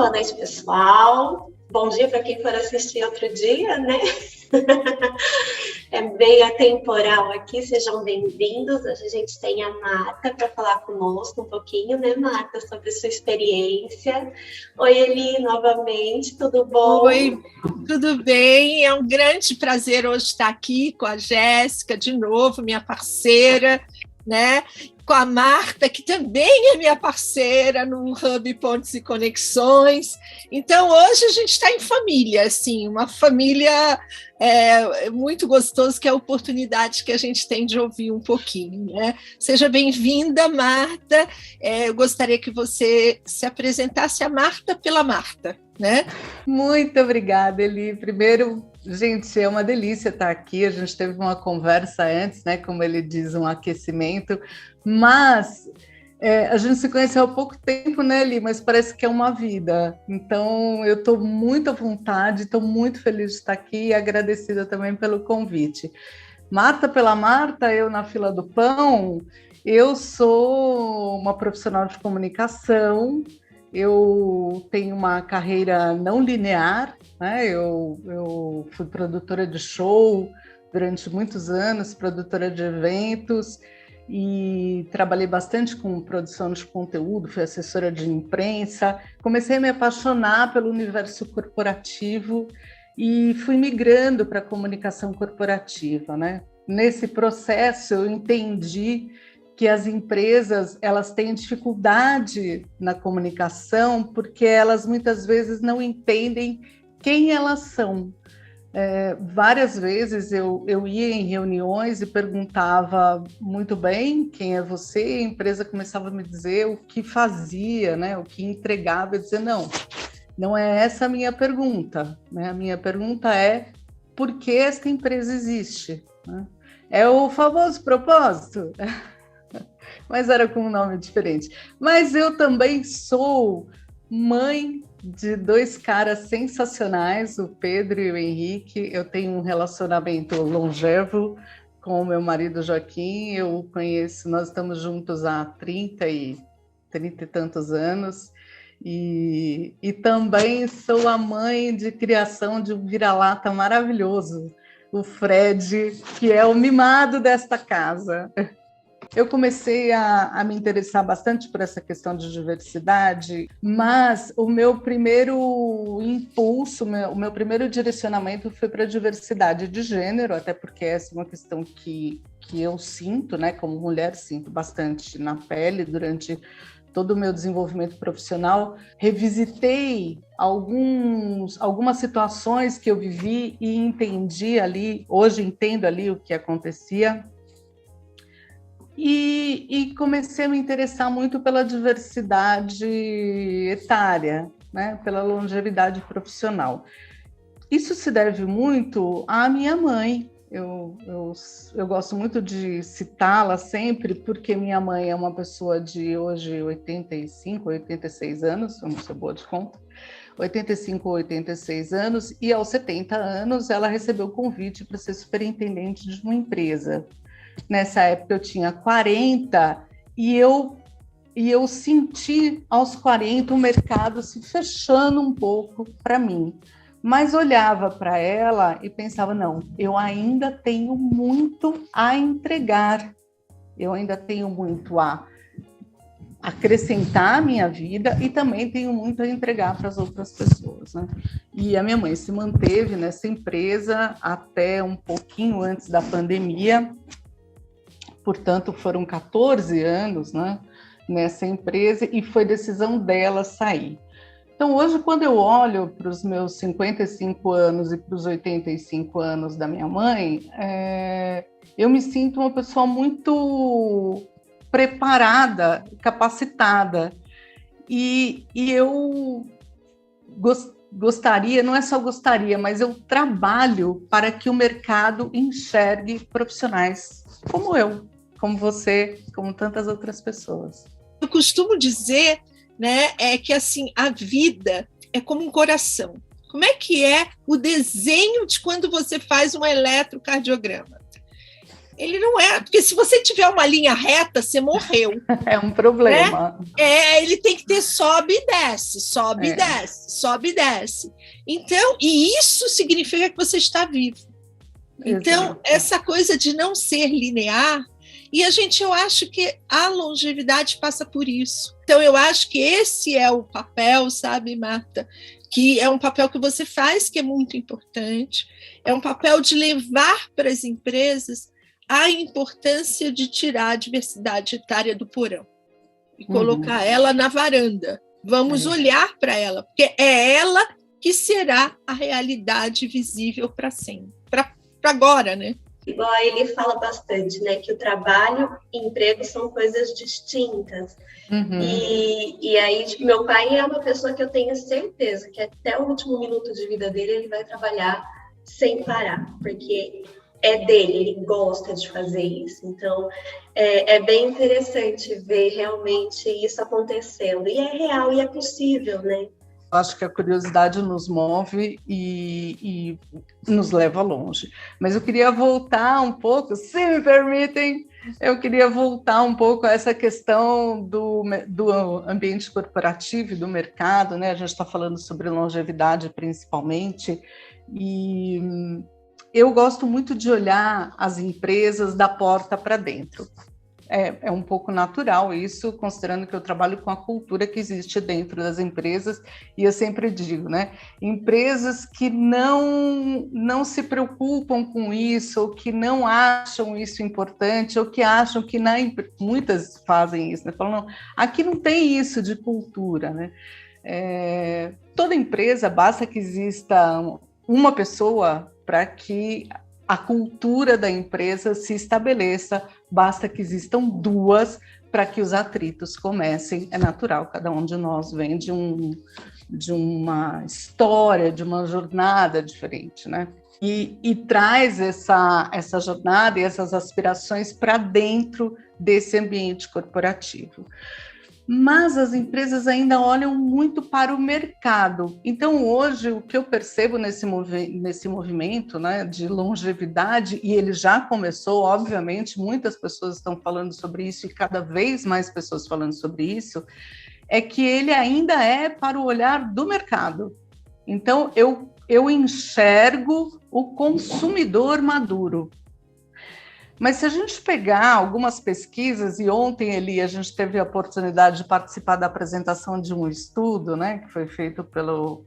boa noite, pessoal. Bom dia para quem for assistir outro dia, né? É bem atemporal aqui, sejam bem-vindos. Hoje a gente tem a Marta para falar conosco um pouquinho, né, Marta, sobre sua experiência. Oi, Eli, novamente, tudo bom? Oi, tudo bem? É um grande prazer hoje estar aqui com a Jéssica, de novo, minha parceira, né? Com a Marta, que também é minha parceira no Hub Pontes e Conexões. Então, hoje a gente está em família, assim, uma família muito gostosa, que é a oportunidade que a gente tem de ouvir um pouquinho, né? Seja bem-vinda, Marta. Eu gostaria que você se apresentasse a Marta pela Marta, né? Muito obrigada, Eli. Primeiro, gente, é uma delícia estar aqui. A gente teve uma conversa antes, né? Como ele diz, um aquecimento. Mas a gente se conheceu há pouco tempo, né, Eli? Mas parece que é uma vida. Então, eu estou muito à vontade, estou muito feliz de estar aqui e agradecida também pelo convite. Marta pela Marta, eu na fila do pão, eu sou uma profissional de comunicação. Eu tenho uma carreira não linear, né? Eu fui produtora de show durante muitos anos, produtora de eventos, e trabalhei bastante com produção de conteúdo, fui assessora de imprensa. Comecei a me apaixonar pelo universo corporativo e fui migrando para a comunicação corporativa, né? Nesse processo, eu entendi que as empresas elas têm dificuldade na comunicação porque elas muitas vezes não entendem quem elas são. Várias vezes eu ia em reuniões e perguntava muito bem quem é você, e a empresa começava a me dizer o que fazia, né, o que entregava. Eu dizia, não é essa a minha pergunta, né? A minha pergunta é por que esta empresa existe, né? É o famoso propósito. Mas era com um nome diferente. Mas eu também sou mãe de dois caras sensacionais, o Pedro e o Henrique. Eu tenho um relacionamento longevo com o meu marido Joaquim. Eu o conheço, nós estamos juntos há 30 e tantos anos. E também sou a mãe de criação de um vira-lata maravilhoso, o Fred, que é o mimado desta casa. Eu comecei a me interessar bastante por essa questão de diversidade, mas o meu primeiro impulso, o meu primeiro direcionamento foi para a diversidade de gênero, até porque essa é uma questão que eu sinto, né, como mulher, sinto bastante na pele durante todo o meu desenvolvimento profissional. Revisitei algumas situações que eu vivi e entendi ali, hoje entendo ali o que acontecia. E comecei a me interessar muito pela diversidade etária, né? Pela longevidade profissional. Isso se deve muito à minha mãe. Eu gosto muito de citá-la sempre, porque minha mãe é uma pessoa de hoje 85, 86 anos, eu não sou boa de conta, 85 ou 86 anos, e aos 70 anos ela recebeu o convite para ser superintendente de uma empresa. Nessa época eu tinha 40 e eu senti aos 40 o mercado se fechando um pouco para mim. Mas olhava para ela e pensava, não, eu ainda tenho muito a entregar, eu ainda tenho muito a acrescentar à minha vida e também tenho muito a entregar para as outras pessoas, né? E a minha mãe se manteve nessa empresa até um pouquinho antes da pandemia. Portanto, foram 14 anos, né, nessa empresa, e foi decisão dela sair. Então, hoje, quando eu olho para os meus 55 anos e para os 85 anos da minha mãe, eu me sinto uma pessoa muito preparada, capacitada. E eu gostaria, não é só gostaria, mas eu trabalho para que o mercado enxergue profissionais como eu, como você, como tantas outras pessoas. Eu costumo dizer, né, que assim, a vida é como um coração. Como é que é o desenho de quando você faz um eletrocardiograma? Ele não é, porque se você tiver uma linha reta, você morreu. É um problema. Né? Ele tem que ter sobe e desce, sobe e desce, sobe e desce. Então, e isso significa que você está vivo. Então, Exato. essa coisa de não ser linear, e eu acho que a longevidade passa por isso. Então, eu acho que esse é o papel, sabe, Marta? Que é um papel que você faz, que é muito importante. É um papel de levar para as empresas a importância de tirar a diversidade etária do porão e colocar ela na varanda. Vamos olhar para ela, porque é ela que será a realidade visível para sempre, para agora, né? Igual ele fala bastante, né, que o trabalho e emprego são coisas distintas. E aí, tipo, meu pai é uma pessoa que eu tenho certeza que até o último minuto de vida dele ele vai trabalhar sem parar, porque é dele, ele gosta de fazer isso. Então, é bem interessante ver realmente isso acontecendo. E é real e é possível, né? Acho que a curiosidade nos move e nos leva longe. Mas eu queria voltar um pouco, se me permitem, eu queria voltar um pouco a essa questão do ambiente corporativo e do mercado, né? A gente está falando sobre longevidade principalmente, e eu gosto muito de olhar as empresas da porta para dentro. É um pouco natural isso, considerando que eu trabalho com a cultura que existe dentro das empresas, e eu sempre digo, né, empresas que não se preocupam com isso, ou que não acham isso importante, ou que acham que muitas fazem isso, né, falam, não, aqui não tem isso de cultura, né, toda empresa, basta que exista uma pessoa para que a cultura da empresa se estabeleça, basta que existam duas para que os atritos comecem. É natural, cada um de nós vem de uma história, de uma jornada diferente, né? E traz essa jornada e essas aspirações para dentro desse ambiente corporativo. Mas as empresas ainda olham muito para o mercado. Então, hoje, o que eu percebo nesse movimento, né, de longevidade, e ele já começou, obviamente, muitas pessoas estão falando sobre isso, e cada vez mais pessoas falando sobre isso, é que ele ainda é para o olhar do mercado. Então, eu enxergo o consumidor maduro. Mas se a gente pegar algumas pesquisas, e ontem, Eli, a gente teve a oportunidade de participar da apresentação de um estudo, né, que foi feito pelo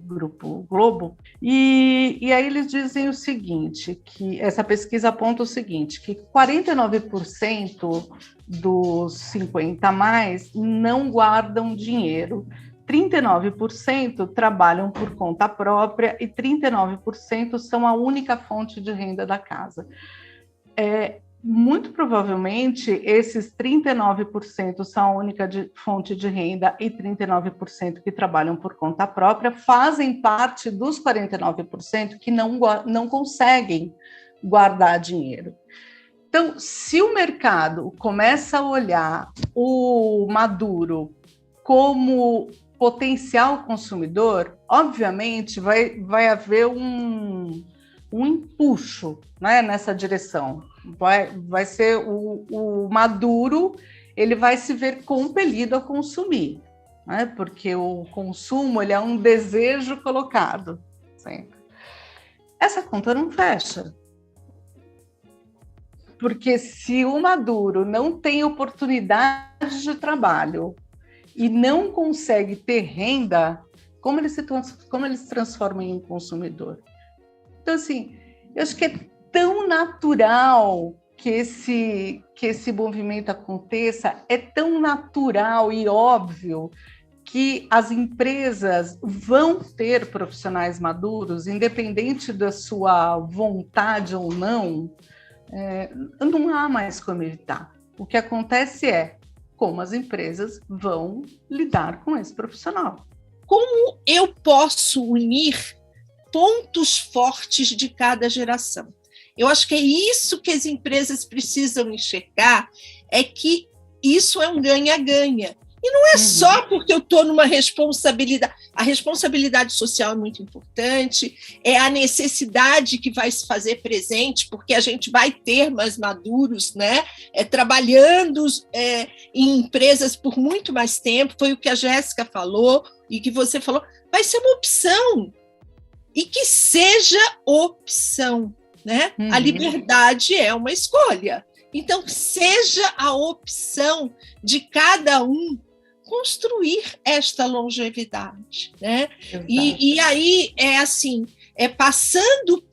Grupo Globo, e aí eles dizem o seguinte, que essa pesquisa aponta o seguinte, que 49% dos 50 a mais não guardam dinheiro, 39% trabalham por conta própria e 39% são a única fonte de renda da casa. Muito provavelmente esses 39% são a única fonte de renda e 39% que trabalham por conta própria fazem parte dos 49% que não conseguem guardar dinheiro. Então, se o mercado começa a olhar o maduro como potencial consumidor, obviamente vai haver um empuxo, né, nessa direção. Vai ser o maduro, ele vai se ver compelido a consumir, né, porque o consumo ele é um desejo colocado sempre. Essa conta não fecha. Porque se o maduro não tem oportunidade de trabalho e não consegue ter renda, como ele se transforma em um consumidor? Então, assim, eu acho que é tão natural que esse movimento aconteça, é tão natural e óbvio que as empresas vão ter profissionais maduros, independente da sua vontade ou não, não há mais como evitar. O que acontece é como as empresas vão lidar com esse profissional. Como eu posso unir pontos fortes de cada geração? Eu acho que é isso que as empresas precisam enxergar, é que isso é um ganha-ganha. E não é só porque eu estou numa responsabilidade. A responsabilidade social é muito importante, é a necessidade que vai se fazer presente, porque a gente vai ter mais maduros, né? Trabalhando em empresas por muito mais tempo, foi o que a Jéssica falou e que você falou, vai ser uma opção. E que seja opção, né? A liberdade é uma escolha. Então, seja a opção de cada um construir esta longevidade, né? E aí é assim, passando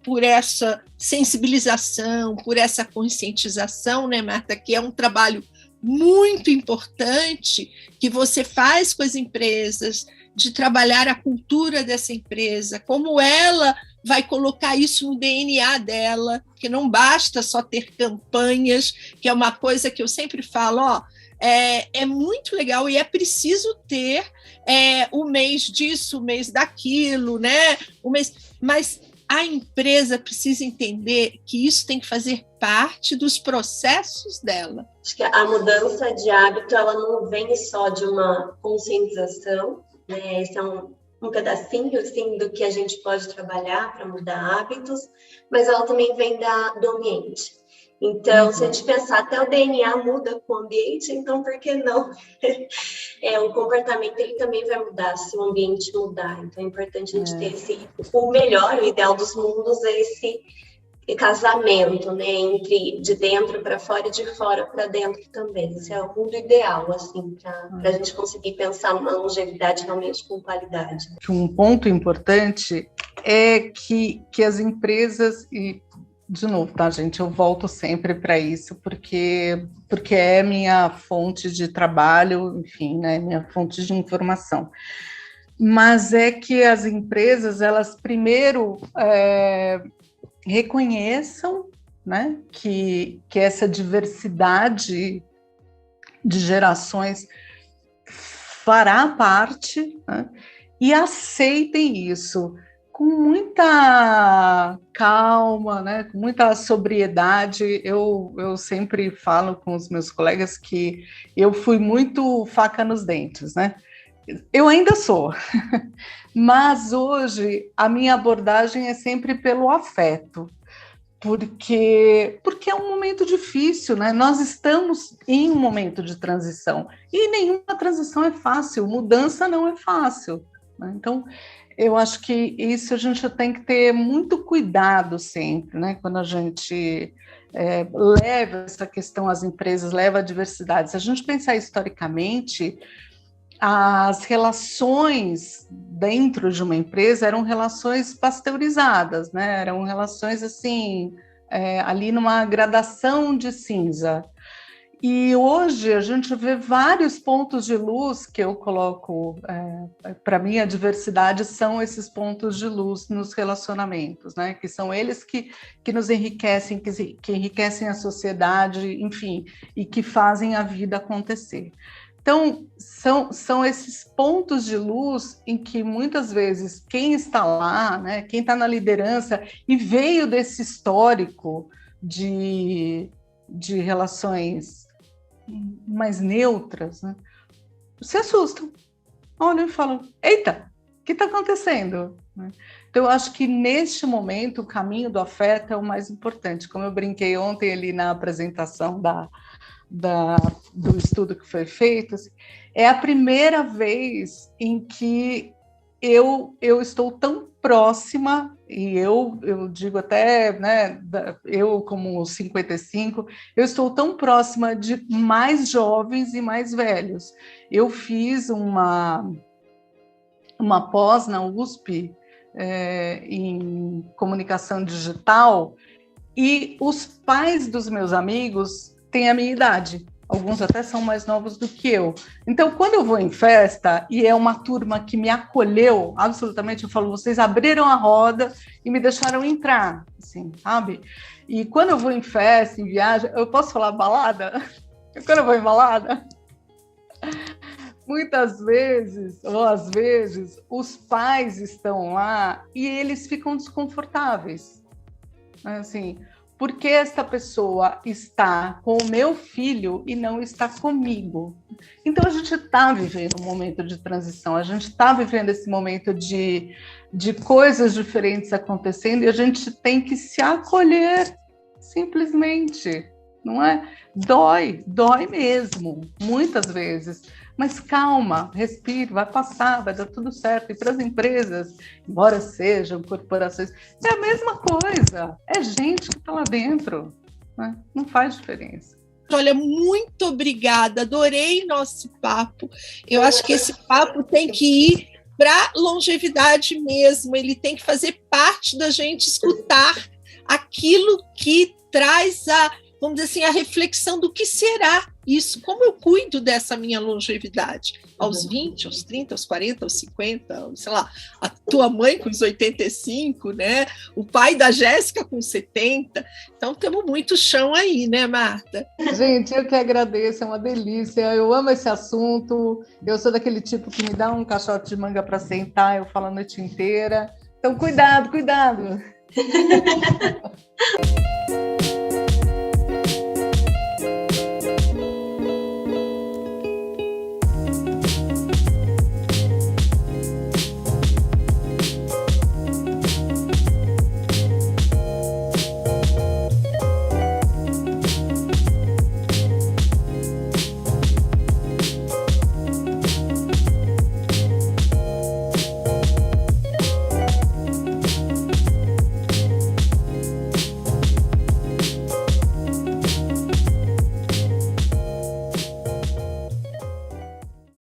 por essa sensibilização, por essa conscientização, né, Marta, que é um trabalho muito importante que você faz com as empresas, de trabalhar a cultura dessa empresa, como ela vai colocar isso no DNA dela, que não basta só ter campanhas, que é uma coisa que eu sempre falo, é muito legal e é preciso ter o mês disso, o mês daquilo, né? Mas a empresa precisa entender que isso tem que fazer parte dos processos dela. Acho que a mudança de hábito, ela não vem só de uma conscientização, né? Esse é um pedacinho assim, do que a gente pode trabalhar para mudar hábitos, mas ela também vem do ambiente. Então, se a gente pensar, até o DNA muda com o ambiente, então por que não? O comportamento ele também vai mudar se o ambiente mudar. Então, é importante a gente ter o melhor, o ideal dos mundos é esse casamento, né? Entre de dentro para fora e de fora para dentro também. Esse é o mundo ideal, assim, para a gente conseguir pensar numa longevidade realmente com qualidade. Um ponto importante é que as empresas, e de novo, tá, gente, eu volto sempre para isso, porque é minha fonte de trabalho, enfim, né, minha fonte de informação. Mas é que as empresas, elas primeiro reconheçam, né, que essa diversidade de gerações fará parte, né, e aceitem isso com muita calma, né, com muita sobriedade. Eu sempre falo com os meus colegas que eu fui muito faca nos dentes, né? Eu ainda sou, mas hoje a minha abordagem é sempre pelo afeto, porque é um momento difícil, né? Nós estamos em um momento de transição e nenhuma transição é fácil, mudança não é fácil, né? Então, eu acho que isso a gente tem que ter muito cuidado sempre, né? Quando a gente leva essa questão às empresas, leva a diversidade. Se a gente pensar historicamente, as relações dentro de uma empresa eram relações pasteurizadas, né? Eram relações assim, ali numa gradação de cinza. E hoje a gente vê vários pontos de luz que eu coloco, para mim a diversidade são esses pontos de luz nos relacionamentos, né? Que são eles que nos enriquecem, que enriquecem a sociedade, enfim, e que fazem a vida acontecer. Então, são esses pontos de luz em que muitas vezes quem está lá, né, quem está na liderança e veio desse histórico de relações mais neutras, né, se assustam, olham e falam, eita, o que está acontecendo? Então, eu acho que neste momento o caminho do afeto é o mais importante. Como eu brinquei ontem ali na apresentação do estudo que foi feito, assim, é a primeira vez em que eu estou tão próxima, e eu digo até, né, eu como 55, eu estou tão próxima de mais jovens e mais velhos. Eu fiz uma pós na USP em comunicação digital, e os pais dos meus amigos têm a minha idade, alguns até são mais novos do que eu. Então, quando eu vou em festa, e é uma turma que me acolheu, absolutamente, eu falo, vocês abriram a roda e me deixaram entrar, assim, sabe? E quando eu vou em festa, em viagem, eu posso falar balada? Quando eu vou em balada, muitas vezes, ou às vezes, os pais estão lá e eles ficam desconfortáveis, assim, por que essa pessoa está com o meu filho e não está comigo? Então, a gente está vivendo um momento de transição, a gente está vivendo esse momento de coisas diferentes acontecendo e a gente tem que se acolher, simplesmente, não é? Dói mesmo, muitas vezes. Mas calma, respire, vai passar, vai dar tudo certo. E para as empresas, embora sejam corporações, é a mesma coisa. É gente que está lá dentro, né? Não faz diferença. Olha, muito obrigada, adorei nosso papo. Eu acho que esse papo tem que ir para longevidade mesmo, ele tem que fazer parte da gente escutar aquilo que traz vamos dizer assim, a reflexão do que será isso, como eu cuido dessa minha longevidade, aos 20, aos 30, aos 40, aos 50, sei lá, a tua mãe com os 85, né? O pai da Jéssica com 70, então temos muito chão aí, né, Marta? Gente, eu que agradeço, é uma delícia, eu amo esse assunto, eu sou daquele tipo que me dá um caixote de manga para sentar, eu falo a noite inteira, então cuidado!